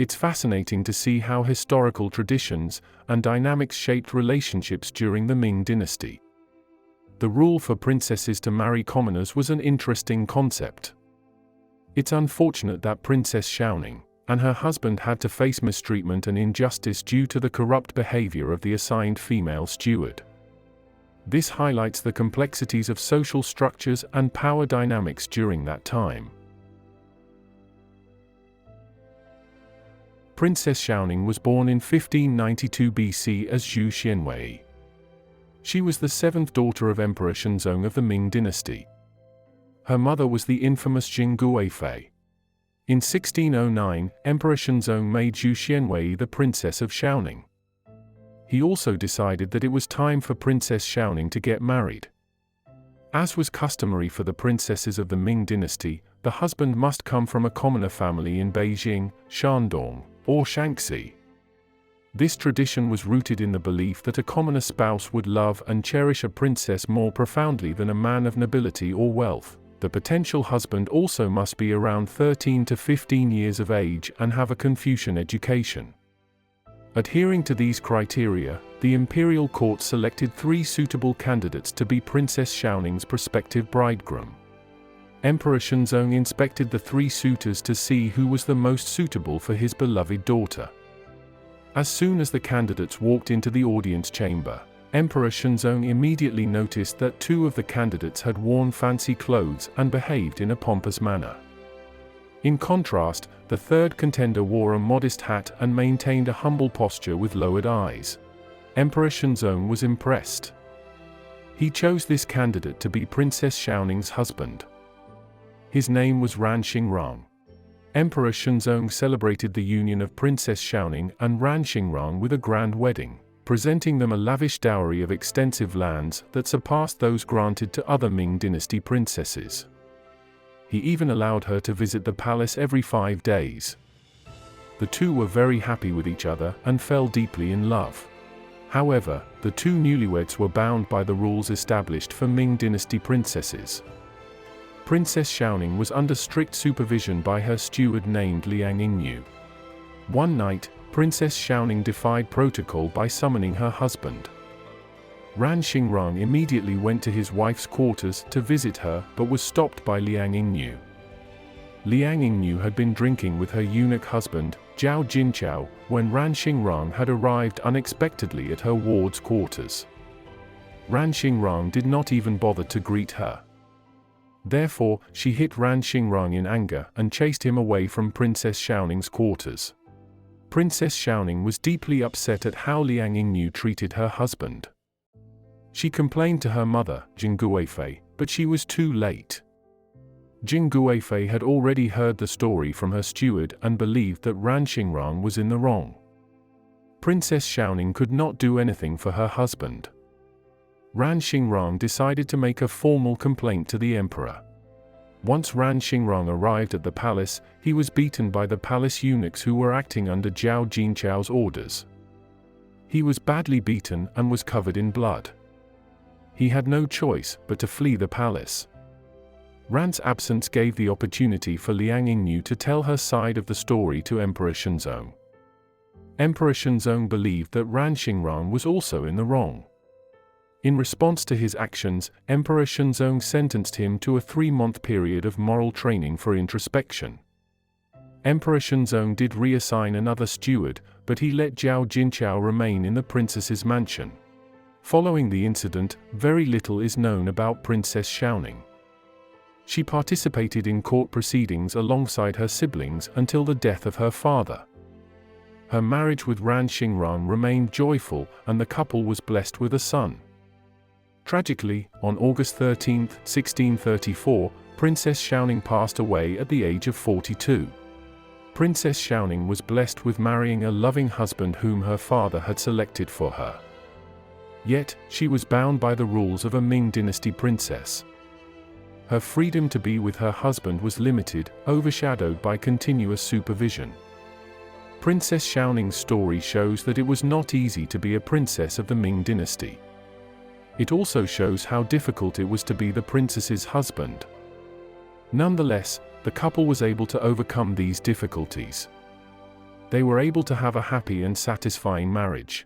It's fascinating to see how historical traditions and dynamics shaped relationships during the Ming Dynasty. The rule for princesses to marry commoners was an interesting concept. It's unfortunate that Princess Shouning and her husband had to face mistreatment and injustice due to the corrupt behavior of the assigned female steward. This highlights the complexities of social structures and power dynamics during that time. Princess Shouning was born in 1592 BC as Zhu Xianwei. She was the seventh daughter of Emperor Shengzong of the Ming Dynasty. Her mother was the infamous Jing Guifei. In 1609, Emperor Shengzong made Zhu Xianwei the Princess of Shouning. He also decided that it was time for Princess Shouning to get married. As was customary for the princesses of the Ming Dynasty, the husband must come from a commoner family in Beijing, Shandong, or Shaanxi. This tradition was rooted in the belief that a commoner spouse would love and cherish a princess more profoundly than a man of nobility or wealth. The potential husband also must be around 13 to 15 years of age and have a Confucian education. Adhering to these criteria, the imperial court selected 3 suitable candidates to be Princess Shouning's prospective bridegroom. Emperor Shengzong inspected the 3 suitors to see who was the most suitable for his beloved daughter. As soon as the candidates walked into the audience chamber, Emperor Shengzong immediately noticed that 2 of the candidates had worn fancy clothes and behaved in a pompous manner. In contrast, the third contender wore a modest hat and maintained a humble posture with lowered eyes. Emperor Shengzong was impressed. He chose this candidate to be Princess Shouning's husband. His name was Ran Xingrang. Emperor Shengzong celebrated the union of Princess Shouning and Ran Xingrang with a grand wedding, presenting them a lavish dowry of extensive lands that surpassed those granted to other Ming Dynasty princesses. He even allowed her to visit the palace every 5 days. The two were very happy with each other and fell deeply in love. However, the 2 newlyweds were bound by the rules established for Ming Dynasty princesses. Princess Shouning was under strict supervision by her steward named Liang Yingnu. One night, Princess Shouning defied protocol by summoning her husband. Ran Xingrang immediately went to his wife's quarters to visit her but was stopped by Liang Yingnu. Liang Yingnu had been drinking with her eunuch husband, Zhao Jinqiao, when Ran Xingrang had arrived unexpectedly at her ward's quarters. Ran Xingrang did not even bother to greet her. Therefore, she hit Ran Xingrang in anger and chased him away from Princess Shouning's quarters. Princess Shouning was deeply upset at how Liang Yingnu treated her husband. She complained to her mother, Jing Guifei, but she was too late. Jing Guifei had already heard the story from her steward and believed that Ran Xingrang was in the wrong. Princess Shouning could not do anything for her husband. Ran Xingrang decided to make a formal complaint to the emperor. Once Ran Xingrang arrived at the palace, he was beaten by the palace eunuchs who were acting under Zhao Jinqiao's orders. He was badly beaten and was covered in blood. He had no choice but to flee the palace. Ran's absence gave the opportunity for Liang Yingnu to tell her side of the story to Emperor Shengzong. Emperor Shengzong believed that Ran Xingrang was also in the wrong. In response to his actions, Emperor Shengzong sentenced him to a 3-month period of moral training for introspection. Emperor Shengzong did reassign another steward, but he let Zhao Jinqiao remain in the princess's mansion. Following the incident, very little is known about Princess Shouning. She participated in court proceedings alongside her siblings until the death of her father. Her marriage with Ran Xingrang remained joyful, and the couple was blessed with a son. Tragically, on August 13, 1634, Princess Shouning passed away at the age of 42. Princess Shouning was blessed with marrying a loving husband whom her father had selected for her. Yet, she was bound by the rules of a Ming Dynasty princess. Her freedom to be with her husband was limited, overshadowed by continuous supervision. Princess Shouning's story shows that it was not easy to be a princess of the Ming Dynasty. It also shows how difficult it was to be the princess's husband. Nonetheless, the couple was able to overcome these difficulties. They were able to have a happy and satisfying marriage.